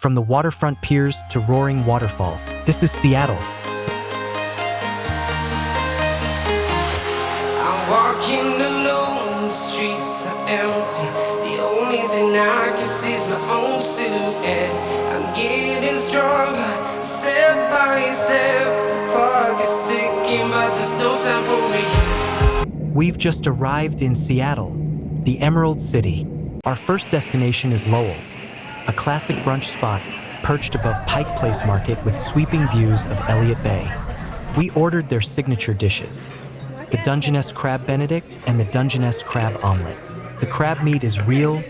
From the waterfront piers to roaring waterfalls, this is Seattle. I'm walking alone, the streets are empty. The only thing I can see is my own silhouette. I'm getting stronger, step by step. The clock is ticking, but there's no time for regrets. We've just arrived in Seattle, the Emerald City. Our first destination is Lowell's, a classic brunch spot perched above Pike Place Market with sweeping views of Elliott Bay. We ordered their signature dishes, the Dungeness Crab Benedict and the Dungeness Crab Omelette. The crab meat is real,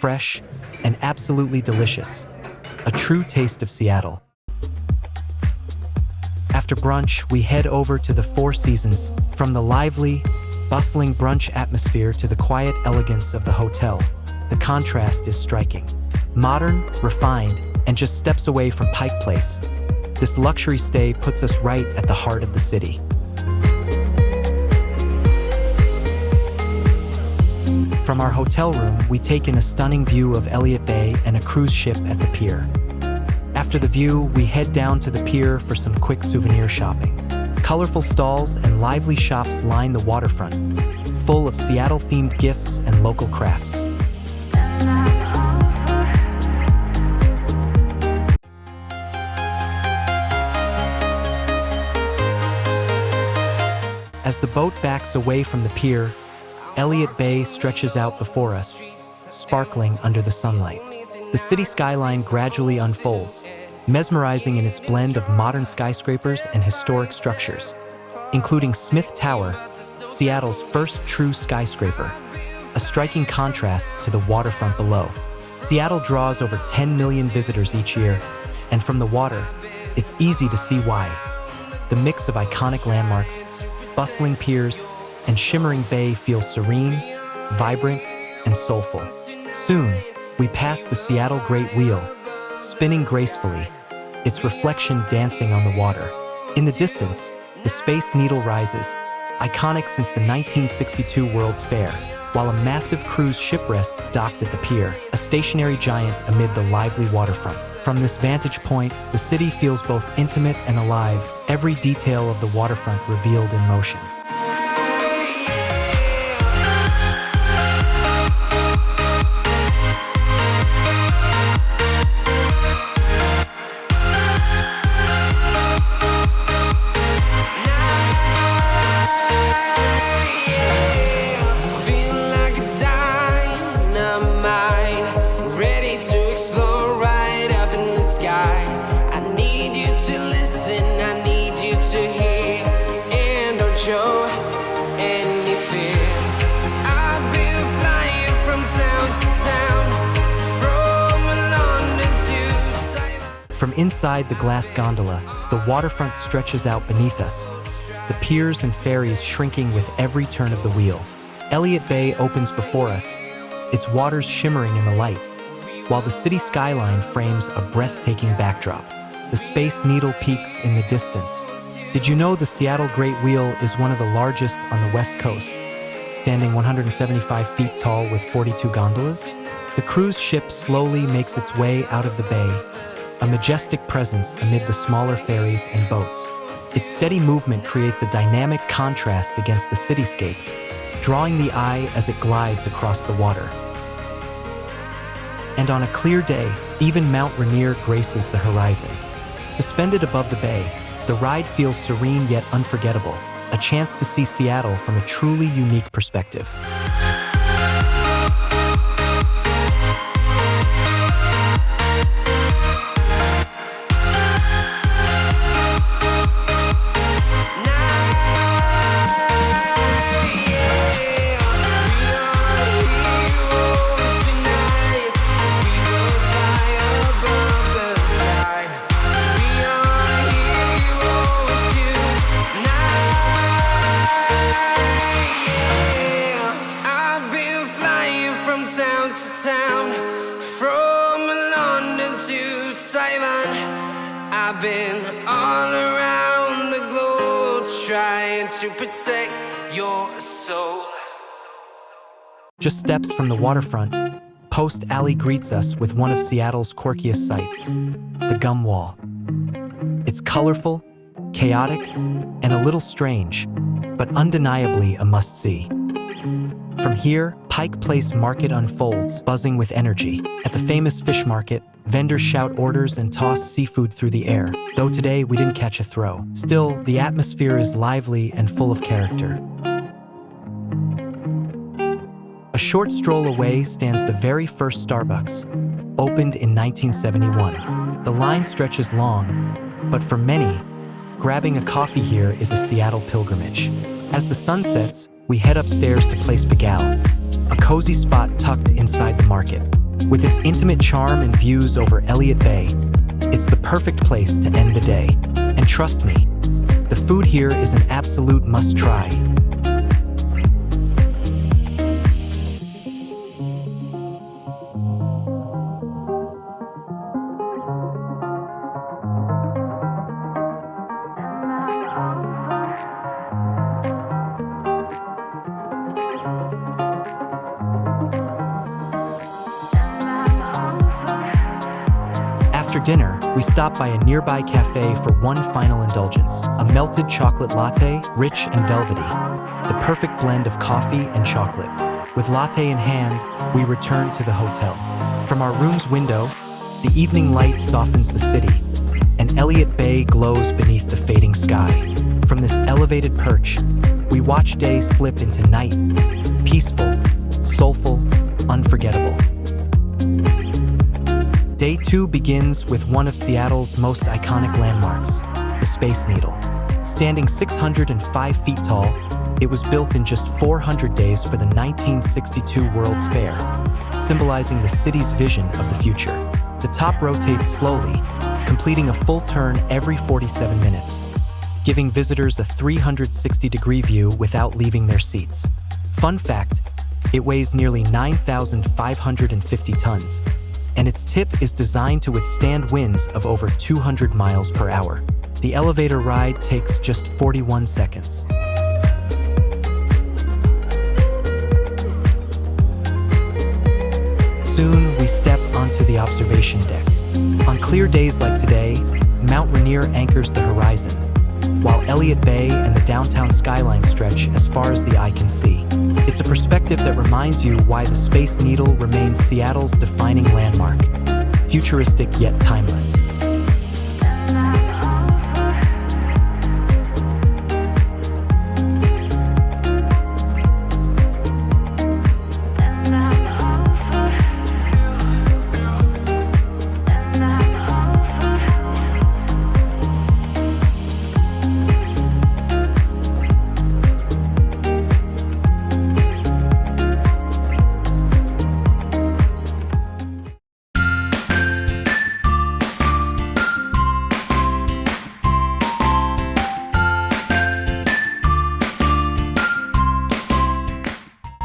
fresh, and absolutely delicious. A true taste of Seattle. After brunch, we head over to the Four Seasons. From the lively, bustling brunch atmosphere to the quiet elegance of the hotel, the contrast is striking. Modern, refined, and just steps away from Pike Place, this luxury stay puts us right at the heart of the city. From our hotel room, we take in a stunning view of Elliott Bay and a cruise ship at the pier. After the view, we head down to the pier for some quick souvenir shopping. Colorful stalls and lively shops line the waterfront, full of Seattle-themed gifts and local crafts. As the boat backs away from the pier, Elliott Bay stretches out before us, sparkling under the sunlight. The city skyline gradually unfolds, mesmerizing in its blend of modern skyscrapers and historic structures, including Smith Tower, Seattle's first true skyscraper, a striking contrast to the waterfront below. Seattle draws over 10 million visitors each year, and from the water, it's easy to see why. The mix of iconic landmarks, bustling piers, and shimmering bay feels serene, vibrant, and soulful. Soon, we pass the Seattle Great Wheel, spinning gracefully, its reflection dancing on the water. In the distance, the Space Needle rises, iconic since the 1962 World's Fair, while a massive cruise ship rests docked at the pier, a stationary giant amid the lively waterfront. From this vantage point, the city feels both intimate and alive, every detail of the waterfront revealed in motion. From inside the glass gondola, the waterfront stretches out beneath us, the piers and ferries shrinking with every turn of the wheel. Elliott Bay opens before us, its waters shimmering in the light, while the city skyline frames a breathtaking backdrop. The Space Needle peaks in the distance. Did you know the Seattle Great Wheel is one of the largest on the West Coast, standing 175 feet tall with 42 gondolas? The cruise ship slowly makes its way out of the bay, a majestic presence amid the smaller ferries and boats. Its steady movement creates a dynamic contrast against the cityscape, drawing the eye as it glides across the water. And on a clear day, even Mount Rainier graces the horizon. Suspended above the bay, the ride feels serene yet unforgettable, a chance to see Seattle from a truly unique perspective. From London to Taiwan, I've been all around the globe trying to protect your soul. Just steps from the waterfront, Post Alley greets us with one of Seattle's quirkiest sights, the Gum Wall. It's colorful, chaotic, and a little strange, but undeniably a must-see. From here, Pike Place Market unfolds, buzzing with energy. At the famous fish market, vendors shout orders and toss seafood through the air, though today we didn't catch a throw. Still, the atmosphere is lively and full of character. A short stroll away stands the very first Starbucks, opened in 1971. The line stretches long, but for many, grabbing a coffee here is a Seattle pilgrimage. As the sun sets, we head upstairs to Place Begal, a cozy spot tucked inside the market. With its intimate charm and views over Elliott Bay, it's the perfect place to end the day. And trust me, the food here is an absolute must-try. After dinner, we stop by a nearby cafe for one final indulgence, a melted chocolate latte, rich and velvety, the perfect blend of coffee and chocolate. With latte in hand, we return to the hotel. From our room's window, the evening light softens the city, and Elliott Bay glows beneath the fading sky. From this elevated perch, we watch day slip into night, peaceful, soulful, unforgettable. Day 2 begins with one of Seattle's most iconic landmarks, the Space Needle. Standing 605 feet tall, it was built in just 400 days for the 1962 World's Fair, symbolizing the city's vision of the future. The top rotates slowly, completing a full turn every 47 minutes, giving visitors a 360-degree view without leaving their seats. Fun fact, it weighs nearly 9,550 tons, and its tip is designed to withstand winds of over 200 miles per hour. The elevator ride takes just 41 seconds. Soon, we step onto the observation deck. On clear days like today, Mount Rainier anchors the horizon, while Elliott Bay and the downtown skyline stretch as far as the eye can see. It's a perspective that reminds you why the Space Needle remains Seattle's defining landmark, futuristic yet timeless.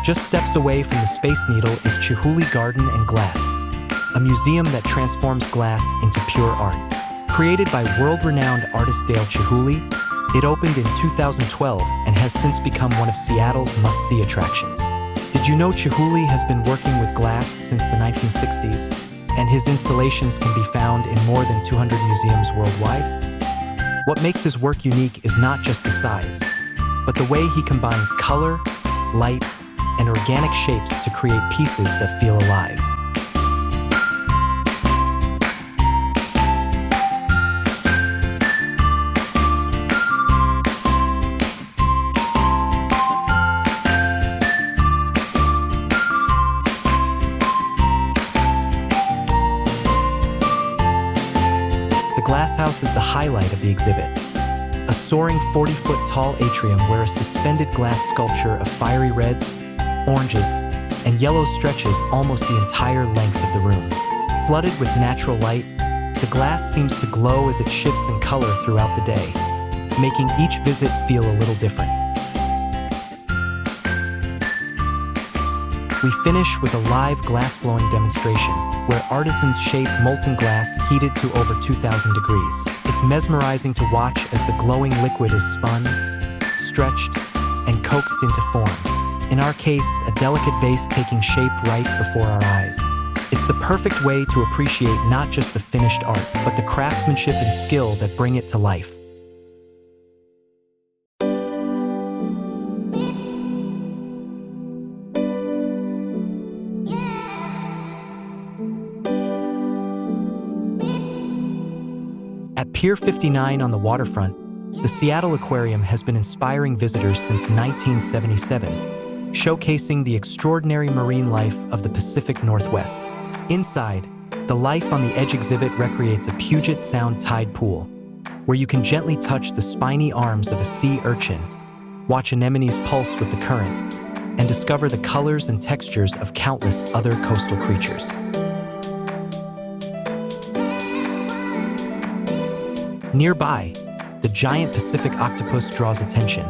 Just steps away from the Space Needle is Chihuly Garden and Glass, a museum that transforms glass into pure art. Created by world-renowned artist Dale Chihuly, it opened in 2012 and has since become one of Seattle's must-see attractions. Did you know Chihuly has been working with glass since the 1960s, and his installations can be found in more than 200 museums worldwide? What makes his work unique is not just the size, but the way he combines color, light, and organic shapes to create pieces that feel alive. The Glass House is the highlight of the exhibit. A soaring 40-foot-tall atrium where a suspended glass sculpture of fiery reds, oranges, and yellow stretches almost the entire length of the room. Flooded with natural light, the glass seems to glow as it shifts in color throughout the day, making each visit feel a little different. We finish with a live glass-blowing demonstration, where artisans shape molten glass heated to over 2,000 degrees. It's mesmerizing to watch as the glowing liquid is spun, stretched, and coaxed into form. In our case, a delicate vase taking shape right before our eyes. It's the perfect way to appreciate not just the finished art, but the craftsmanship and skill that bring it to life. At Pier 59 on the waterfront, the Seattle Aquarium has been inspiring visitors since 1977, showcasing the extraordinary marine life of the Pacific Northwest. Inside, the Life on the Edge exhibit recreates a Puget Sound tide pool, where you can gently touch the spiny arms of a sea urchin, watch anemones pulse with the current, and discover the colors and textures of countless other coastal creatures. Nearby, the giant Pacific octopus draws attention.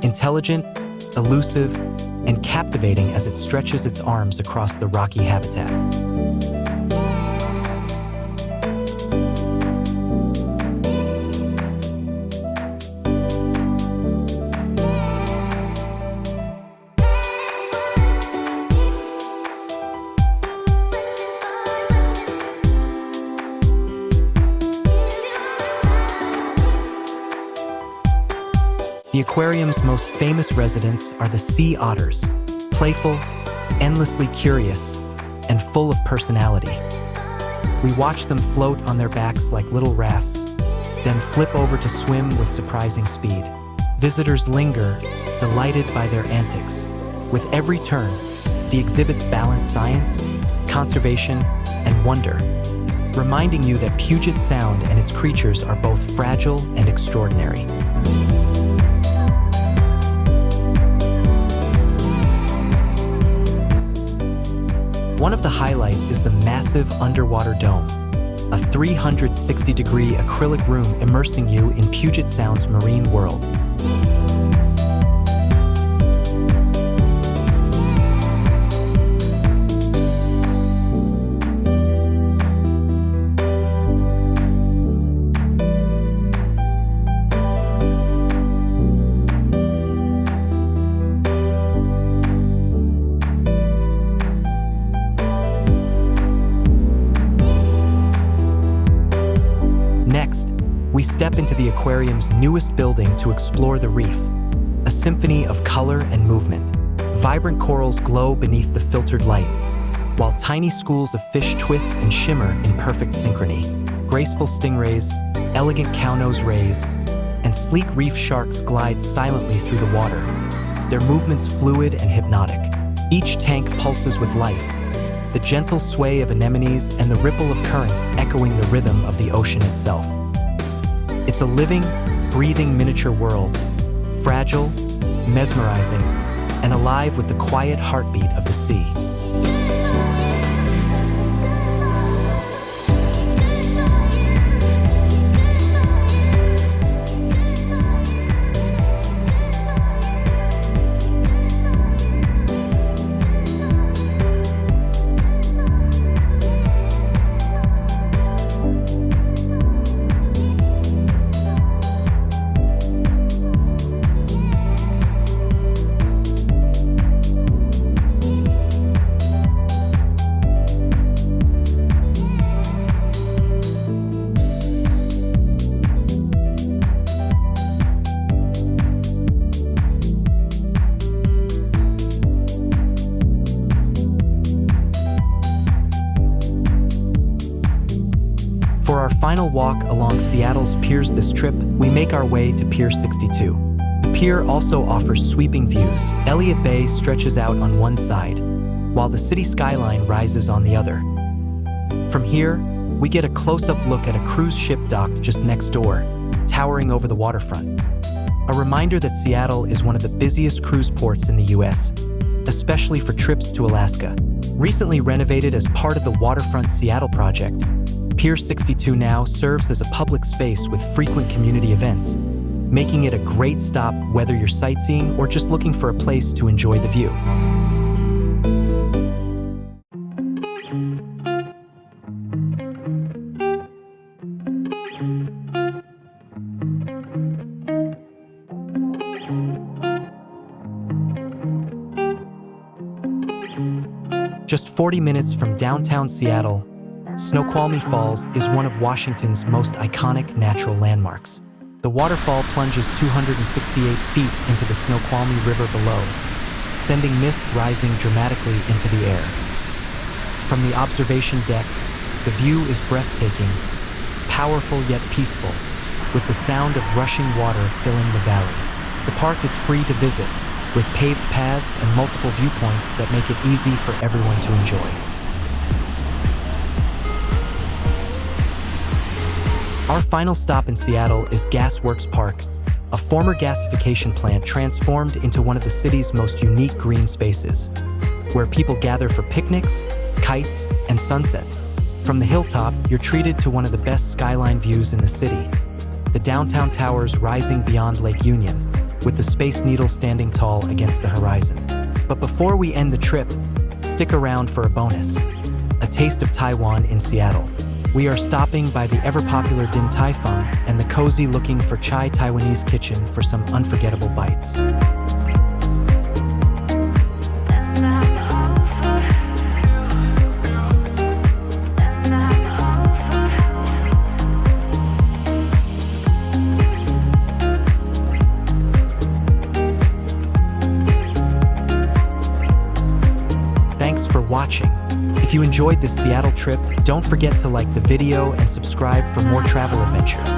Intelligent, elusive, and captivating as it stretches its arms across the rocky habitat. The aquarium's most famous residents are the sea otters, playful, endlessly curious, and full of personality. We watch them float on their backs like little rafts, then flip over to swim with surprising speed. Visitors linger, delighted by their antics. With every turn, the exhibits balance science, conservation, and wonder, reminding you that Puget Sound and its creatures are both fragile and extraordinary. One of the highlights is the massive underwater dome, a 360-degree acrylic room immersing you in Puget Sound's marine world. We step into the aquarium's newest building to explore the reef, a symphony of color and movement. Vibrant corals glow beneath the filtered light, while tiny schools of fish twist and shimmer in perfect synchrony. Graceful stingrays, elegant cownose rays, and sleek reef sharks glide silently through the water, their movements fluid and hypnotic. Each tank pulses with life, the gentle sway of anemones and the ripple of currents echoing the rhythm of the ocean itself. It's a living, breathing miniature world, fragile, mesmerizing, and alive with the quiet heartbeat of the sea. For our final walk along Seattle's piers this trip, we make our way to Pier 62. The pier also offers sweeping views. Elliott Bay stretches out on one side, while the city skyline rises on the other. From here, we get a close-up look at a cruise ship docked just next door, towering over the waterfront. A reminder that Seattle is one of the busiest cruise ports in the US, especially for trips to Alaska. Recently renovated as part of the Waterfront Seattle project, Pier 62 now serves as a public space with frequent community events, making it a great stop whether you're sightseeing or just looking for a place to enjoy the view. Just 40 minutes from downtown Seattle, Snoqualmie Falls is one of Washington's most iconic natural landmarks. The waterfall plunges 268 feet into the Snoqualmie River below, sending mist rising dramatically into the air. From the observation deck, the view is breathtaking, powerful yet peaceful, with the sound of rushing water filling the valley. The park is free to visit, with paved paths and multiple viewpoints that make it easy for everyone to enjoy. Our final stop in Seattle is Gas Works Park, a former gasification plant transformed into one of the city's most unique green spaces, where people gather for picnics, kites, and sunsets. From the hilltop, you're treated to one of the best skyline views in the city, the downtown towers rising beyond Lake Union, with the Space Needle standing tall against the horizon. But before we end the trip, stick around for a bonus, a taste of Taiwan in Seattle. We are stopping by the ever-popular Din Tai Fung and the cozy-looking For Chai Taiwanese kitchen for some unforgettable bites. Thanks for watching. If you enjoyed this Seattle trip, don't forget to like the video and subscribe for more travel adventures.